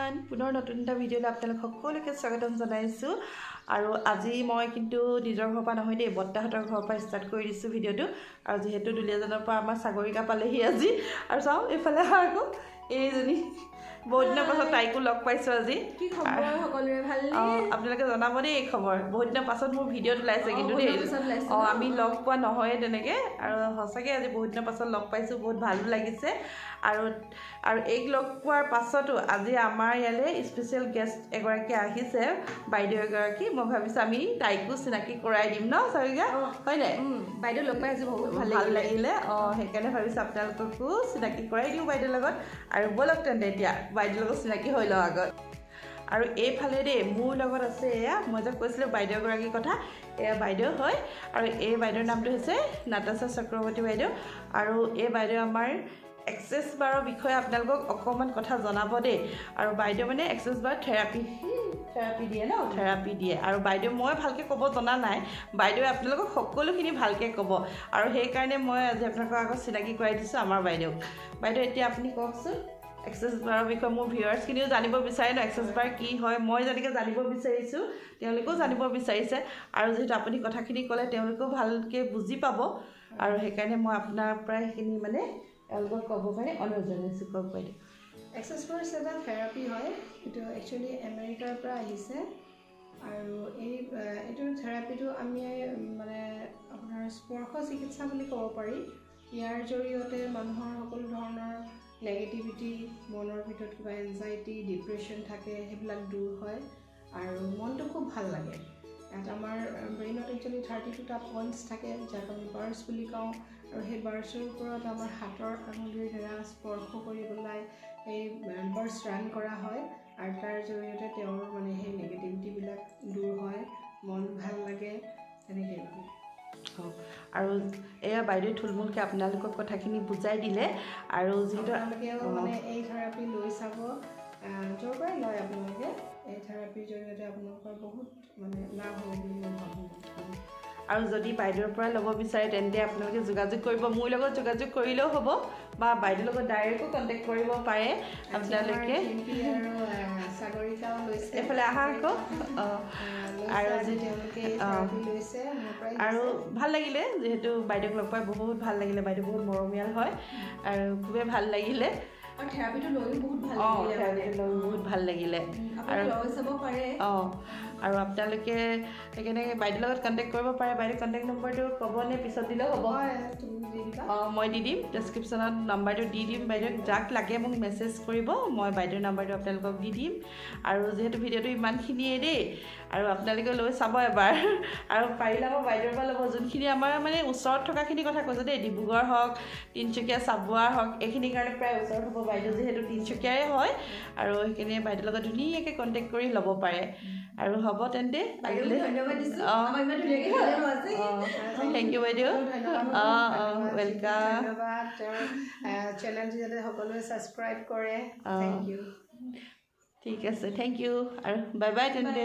everyone पुनः नतुन এটা ভিডিওলৈ আপোনালোক সকলোকে স্বাগতম জনাইছো আৰু আজি মই কিন্তু নিজৰ ঘৰৰ পৰা নহয় দেই বত্তাহঁতৰ ঘৰৰ পৰা ষ্টাৰ্ট কৰি দিছো ভিডিওটো আৰু যেহেতু দুলিয়াজনৰ পৰা আমাৰ সাগৰিকা পালেহি আজি আৰু চাও এফালে আকৌ এইজনী বহুত দিনৰ পাছত তাইকো লগ পাইছো আজি কি খবৰ সকলোৰে ভালনে আপোনালোকে জনাব দেই এই খবৰ বহুত দিনৰ পাছত মোৰ ভিডিওটো লাইছে কিন্তু দেই আমি লগ পোৱা নহয় তেনেকে আৰু হসাকে আজি বহুত দিনৰ পাছত লগ পাইছো বহুত ভালো লাগিছে আৰু এক লগ পোৱাৰ পাছতো আজি আমাৰ ইয়ালে স্পেশাল গেষ্ট এগৰাকী আহিছে বাইদেউ এগৰাকী মই ভাবিছো আমি তাইকো চিনাকি কৰাই দিম ন সাগৰিকা হয় নাই বাইদেউ লগ পাই আজি বহুত ভাল লাগিলে সেইকাৰণে ভাবিছো আপোনালোককো চিনাকি কৰাই দিও বাইদেউৰ লগত আৰু বলক তেন্তে এতিয়া বাইদেউৰ লগত চিনাকি হৈ লওঁ আগত আৰু এইফালে দেই মোৰ লগত আছে এয়া মই যে কৈছিলোঁ বাইদেউ গৰাকীৰ কথা এয়া বাইদেউ হয় আৰু এই বাইদেউৰ নামটো হৈছে নাতাশা চক্ৰৱৰ্তী বাইদেউ আৰু এই বাইদেউ আমাৰ এক্সেছ বাৰৰ বিষয়ে আপোনালোকক অকণমান কথা জনাব দেই আৰু বাইদেউ মানে এক্সেছ বাৰ থেৰাপি দিয়ে ন থেৰাপি দিয়ে আৰু বাইদেউ মই ভালকৈ ক'ব জনা নাই বাইদেৱে আপোনালোকক সকলোখিনি ভালকৈ ক'ব আৰু সেইকাৰণে মই আজি আপোনালোকৰ আগত চিনাকি কৰাই দিছোঁ আমাৰ বাইদেউ এতিয়া আপুনি কওকচোন এক্সেছ বাৰৰ বিষয়ে মোৰ ভিউৱাৰ্ছখিনিও জানিব বিচাৰে ন এক্সেছ বাৰ কি হয় মই যেনেকৈ জানিব বিচাৰিছোঁ তেওঁলোকেও জানিব বিচাৰিছে আৰু যিহেতু আপুনি কথাখিনি ক'লে তেওঁলোকেও ভালকৈ বুজি পাব আৰু সেইকাৰণে মই আপোনাৰ পৰা সেইখিনি মানে এলগত ক'ব কাৰণে অনুৰোধ জনাইছোঁ কওক বাইদেউ এক্সেছ বাৰ এটা থেৰাপি হয় এইটো একচুৱেলি আমেৰিকাৰ পৰা আহিছে আৰু এইটো থেৰাপিটো আমি মানে আপোনাৰ স্পৰ্শ চিকিৎসা বুলি ক'ব পাৰি ইয়াৰ জৰিয়তে মানুহৰ সকলো ধৰণৰ নেগেটিভিটি মনৰ ভিতৰত কিবা এনজাইটি ডিপ্ৰেশ্যন থাকে সেইবিলাক দূৰ হয় আৰু মনটো খুব ভাল লাগে ইয়াত আমাৰ ব্ৰেইনত একচুৱেলি 32টা পইণ্টছ থাকে যাক আমি বাৰ্ছ বুলি কওঁ আৰু সেই বাৰ্ছৰ ওপৰত আমাৰ হাতৰ আঙুলিৰ দ্বাৰা স্পৰ্শ কৰি পেলাই এই বাৰ্ছ ৰান কৰা হয় আৰু তাৰ জৰিয়তে তেওঁৰ মানে সেই নেগেটিভিটিবিলাক দূৰ হয় মন ভাল লাগে তেনেকৈ আৰু এয়া বাইদেউ থুলমূলকৈ আপোনালোকক কথাখিনি বুজাই দিলে আৰু যিহেতু আপোনালোকেও মানে এই থেৰাপি লৈ চাব য'ৰ পৰাই লয় আপোনালোকে এই থেৰাপিৰ জৰিয়তে আপোনালোকৰ বহুত মানে লাভ হ'ব বুলি মই ভাবোঁ আৰু যদি বাইদেউৰ পৰা ল'ব বিচাৰে তেন্তে আপোনালোকে যোগাযোগ কৰিব মোৰ লগত যোগাযোগ কৰিলেও হ'ব বা বাইদেউৰ লগত ডাইৰেক্টো কণ্টেক্ট কৰিব পাৰে আপোনালোকে এইফালে আহা আকৌ আৰু ভাল লাগিলে যিহেতু বাইদেউক লগ পাই বহুত ভাল লাগিলে বাইদেউ বহুত মৰমীয়াল হয় আৰু খুবেই ভাল লাগিলে আৰু থেৰাপিটো লৈও বহুত ভাল লাগিলে আৰু আপোনালোকে সেইকাৰণে বাইদেউৰ লগত কণ্টেক্ট কৰিব পাৰে বাইদেউৰ কণ্টেক্ট নম্বৰটো ক'বনে পিছত দিলেও হ'ব মই দি দিম ডেছক্ৰিপশ্যনত নাম্বাৰটো দি দিম বাইদেউক যাক লাগে মোক মেছেজ কৰিব মই বাইদেউৰ নাম্বাৰটো আপোনালোকক দি দিম আৰু যিহেতু ভিডিঅ'টো ইমানখিনিয়ে দেই আৰু আপোনালোকে লৈ চাব এবাৰ আৰু পাৰিলে আমাৰ বাইদেউৰ পৰা ল'ব যোনখিনি আমাৰ মানে ওচৰত থকাখিনি কথা কৈছোঁ দেই ডিব্ৰুগড় হওক তিনিচুকীয়া চাবুৱাৰ হওক এইখিনিৰ কাৰণে প্ৰায় ওচৰত হ'ব বাইদেউ যিহেতু তিনিচুকীয়াই হয় আৰু সেইখিনি বাইদেউৰ লগত ধুনীয়াকৈ কণ্টেক্ট কৰি ল'ব পাৰে আৰু হ'ব তেন্তে থেংক ইউ বাইদেউ ৱেলকাম চেনেলটো যাতে সকলোৱে ছাবস্ক্ৰাইব কৰে থেংক ইউ ঠিক আছে থেংক ইউ আৰু বাই বাই তেন্তে